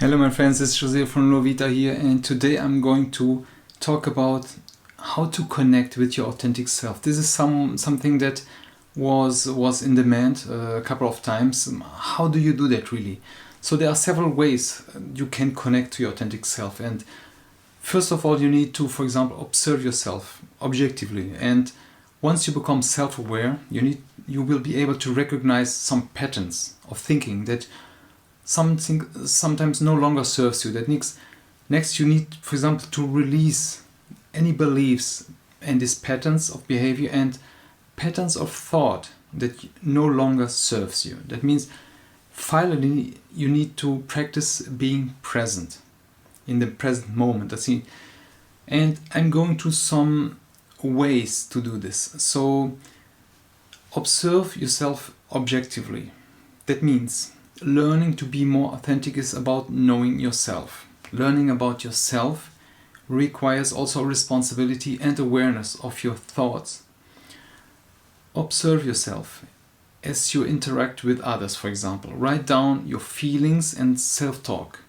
Hello my friends, it's Jose from LUOVITA here, and today I'm going to talk about how to connect with your authentic self. This is something that was in demand a couple of times. How do you do that really? So there are several ways you can connect to your authentic self, and first of all you need to, for example, observe yourself objectively, and once you become self-aware you will be able to recognize some patterns of thinking that something sometimes no longer serves you. That next you need, for example, to release any beliefs and these patterns of behavior and patterns of thought that no longer serves you. That means finally you need to practice being present in the present moment. And I'm going to some ways to do this. So observe yourself objectively. That means learning to be more authentic is about knowing yourself. Learning about yourself requires also responsibility and awareness of your thoughts. Observe yourself as you interact with others, for example. Write down your feelings and self-talk.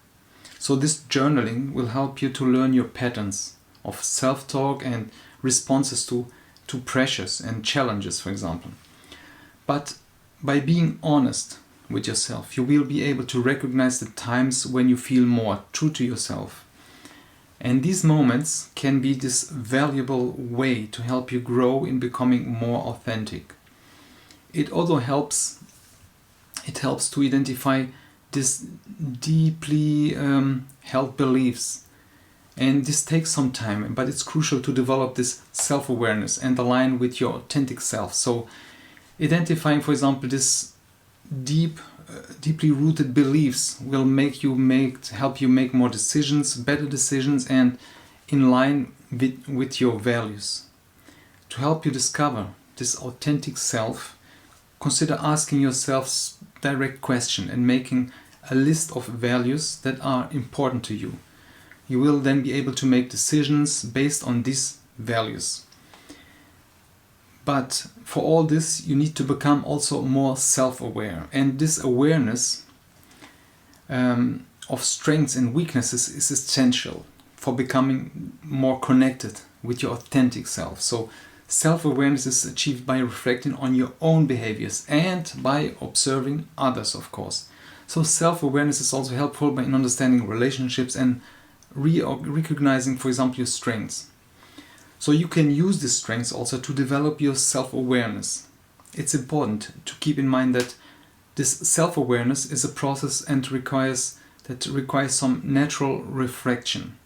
So this journaling will help you to learn your patterns of self-talk and responses to pressures and challenges, for example. But by being honest with yourself, you will be able to recognize the times when you feel more true to yourself. And these moments can be this valuable way to help you grow in becoming more authentic. It also helps to identify these deeply held beliefs. And this takes some time, but it's crucial to develop this self-awareness and align with your authentic self. So identifying, for example, this deeply rooted beliefs will help you make more decisions, better decisions, and in line with your values. To help you discover this authentic self, consider asking yourself direct question and making a list of values that are important to you. You will then be able to make decisions based on these values. But for all this, you need to become also more self-aware. And this awareness of strengths and weaknesses is essential for becoming more connected with your authentic self. So self-awareness is achieved by reflecting on your own behaviors and by observing others, of course. So self-awareness is also helpful in understanding relationships and recognizing, for example, your strengths. So you can use these strengths also to develop your self-awareness. It's important to keep in mind that this self-awareness is a process and requires some natural reflection.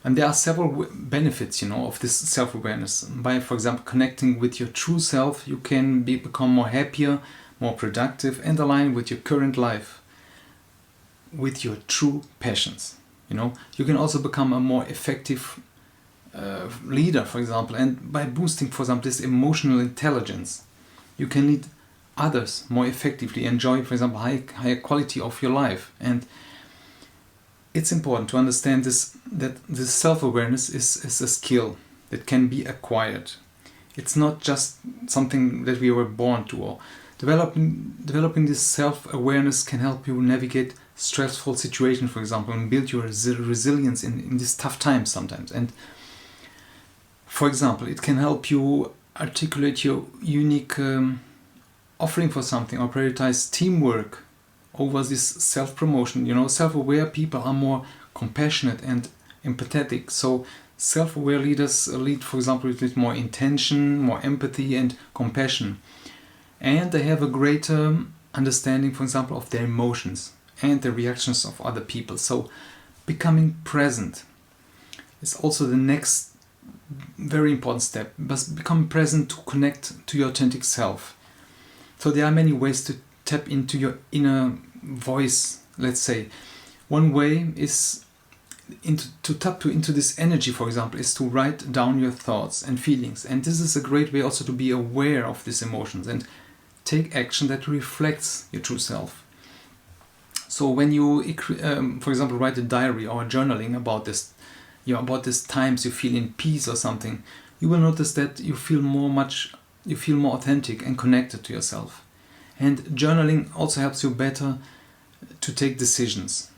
And there are several benefits, of this self-awareness. By, for example, connecting with your true self, you can become more happier, more productive, and aligned with your current life, with your true passions. You can also become a more effective leader, for example, and by boosting, for example, this emotional intelligence, you can lead others more effectively, enjoy, for example, higher quality of your life. And it's important to understand that this self-awareness is a skill that can be acquired. It's not just something that we were born to. Or developing this self-awareness can help you navigate stressful situations, for example, and build your resilience in these tough times sometimes. And for example, it can help you articulate your unique offering for something, or prioritize teamwork over this self-promotion. Self-aware people are more compassionate and empathetic. So self-aware leaders lead, for example, with more intention, more empathy and compassion. And they have a greater understanding, for example, of their emotions and the reactions of other people. So becoming present is also the next very important step. But become present to connect to your authentic self. So there are many ways to tap into your inner voice, let's say. One way is to tap into this energy, for example, is to write down your thoughts and feelings. And this is a great way also to be aware of these emotions and take action that reflects your true self. So when you, for example, write a diary or journaling about this, about these times you feel in peace or something, you will notice that you feel more authentic and connected to yourself. And journaling also helps you better to take decisions.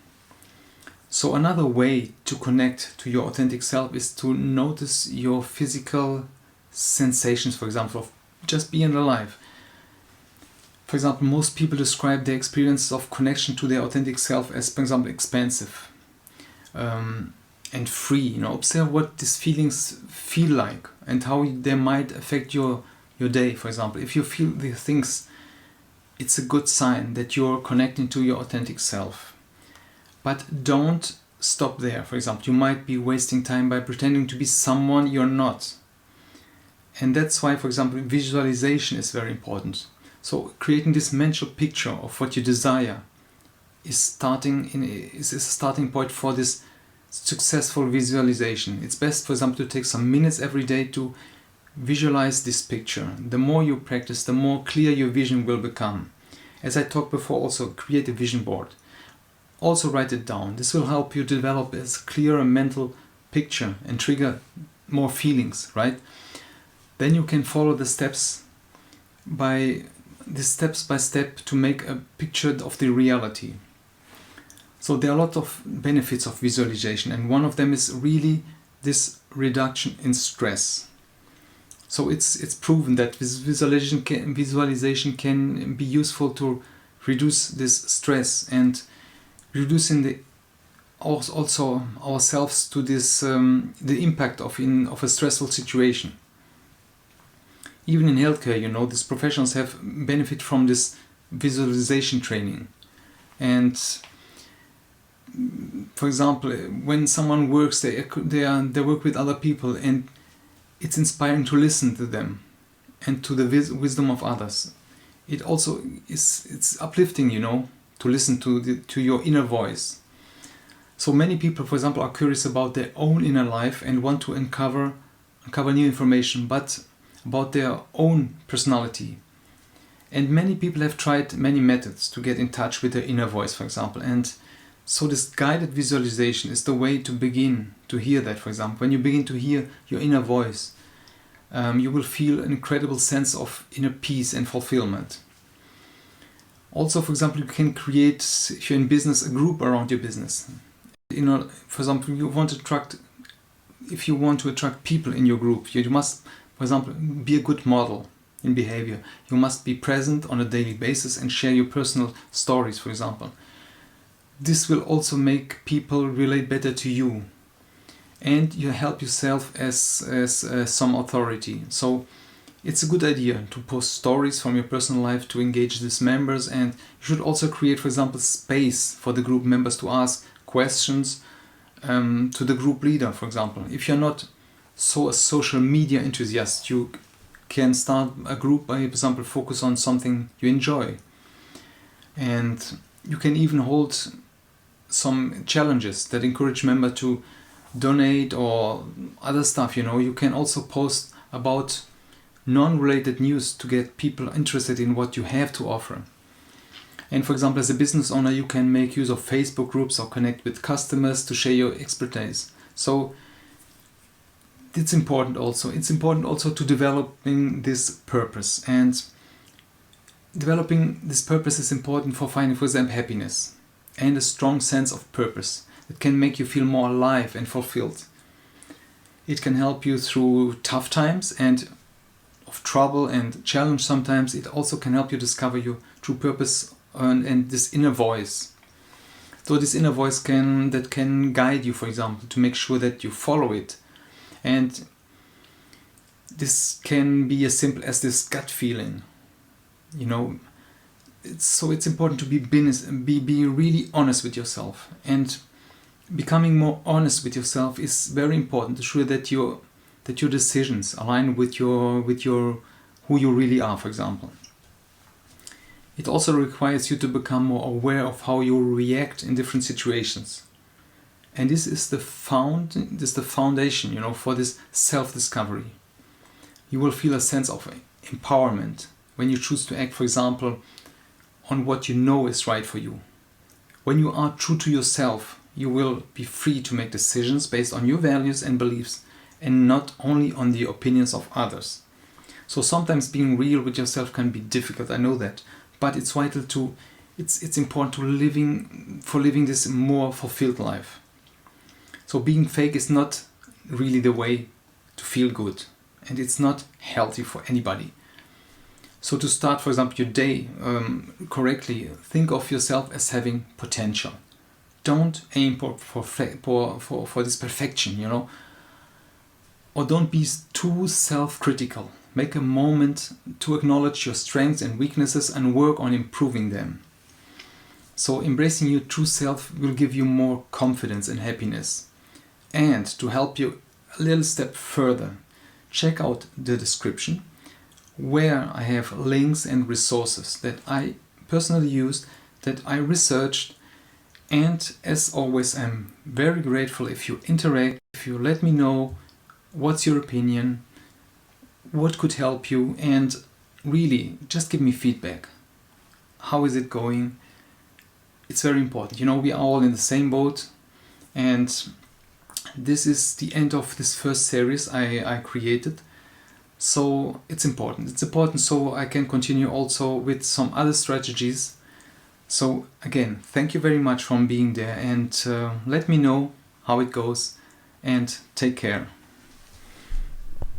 So another way to connect to your authentic self is to notice your physical sensations, for example, of just being alive. For example, most people describe their experience of connection to their authentic self as, for example, expansive and free. Observe what these feelings feel like and how they might affect your day, for example. If you feel these things, it's a good sign that you're connecting to your authentic self. But don't stop there. For example, you might be wasting time by pretending to be someone you're not. And that's why, for example, visualization is very important. So creating this mental picture of what you desire is a starting point for this successful visualization. It's best, for example, to take some minutes every day to visualize this picture. The more you practice, the more clear your vision will become. As I talked before, also create a vision board. Also write it down. This will help you develop a clearer mental picture and trigger more feelings, right? Then you can follow the steps by step to make a picture of the reality. So there are a lot of benefits of visualization, and one of them is really this reduction in stress. So it's proven that this visualization can be useful to reduce this stress and reducing also ourselves to this the impact of a stressful situation. Even in healthcare, these professionals have benefit from this visualization training. And for example, when someone works, they work with other people, and it's inspiring to listen to them and to the wisdom of others. It also it's uplifting, to listen to your inner voice. So many people, for example, are curious about their own inner life and want to uncover new information, but about their own personality. And many people have tried many methods to get in touch with their inner voice, for example. And so this guided visualization is the way to begin to hear that, for example. When you begin to hear your inner voice, you will feel an incredible sense of inner peace and fulfillment. Also, for example, you can create, if you're in business, a group around your business. For example, if you want to attract people in your group, you must, for example, be a good model in behavior. You must be present on a daily basis and share your personal stories, for example. This will also make people relate better to you, and you help yourself as some authority. So it's a good idea to post stories from your personal life to engage these members, and you should also create, for example, space for the group members to ask questions to the group leader, for example. If you're not a social media enthusiast, you can start a group by, for example, focus on something you enjoy. And you can even hold some challenges that encourage members to donate or other stuff. You can also post about non-related news to get people interested in what you have to offer. And for example, as a business owner, you can make use of Facebook groups or connect with customers to share your expertise. So it's important also. It's important also to developing this purpose. And developing this purpose is important for finding, for example, happiness and a strong sense of purpose. It can make you feel more alive and fulfilled. It can help you through tough times and of trouble and challenge sometimes. It also can help you discover your true purpose and this inner voice. So this inner voice can guide you, for example, to make sure that you follow it. And this can be as simple as this gut feeling. It's important to be really honest with yourself, and becoming more honest with yourself is very important to ensure that your decisions align with your who you really are, for example. It also requires you to become more aware of how you react in different situations. And this is the foundation, for this self-discovery. You will feel a sense of empowerment when you choose to act, for example, on what you know is right for you. When you are true to yourself, you will be free to make decisions based on your values and beliefs, and not only on the opinions of others. So sometimes being real with yourself can be difficult, I know that, but it's vital it's important to living this more fulfilled life. So being fake is not really the way to feel good, and it's not healthy for anybody. So to start, for example, your day correctly, think of yourself as having potential. Don't aim for this perfection, you know, or don't be too self-critical. Make a moment to acknowledge your strengths and weaknesses and work on improving them. So embracing your true self will give you more confidence and happiness. And to help you a little step further, check out the description where I have links and resources that I personally used, that I researched. And as always, I'm very grateful if you interact, if you let me know what's your opinion, what could help you, and really just give me feedback. How is it going? It's very important. You know, we are all in the same boat, and this is the end of this first series I created. So it's important. It's important so I can continue also with some other strategies. So again, thank you very much for being there, and let me know how it goes, and take care.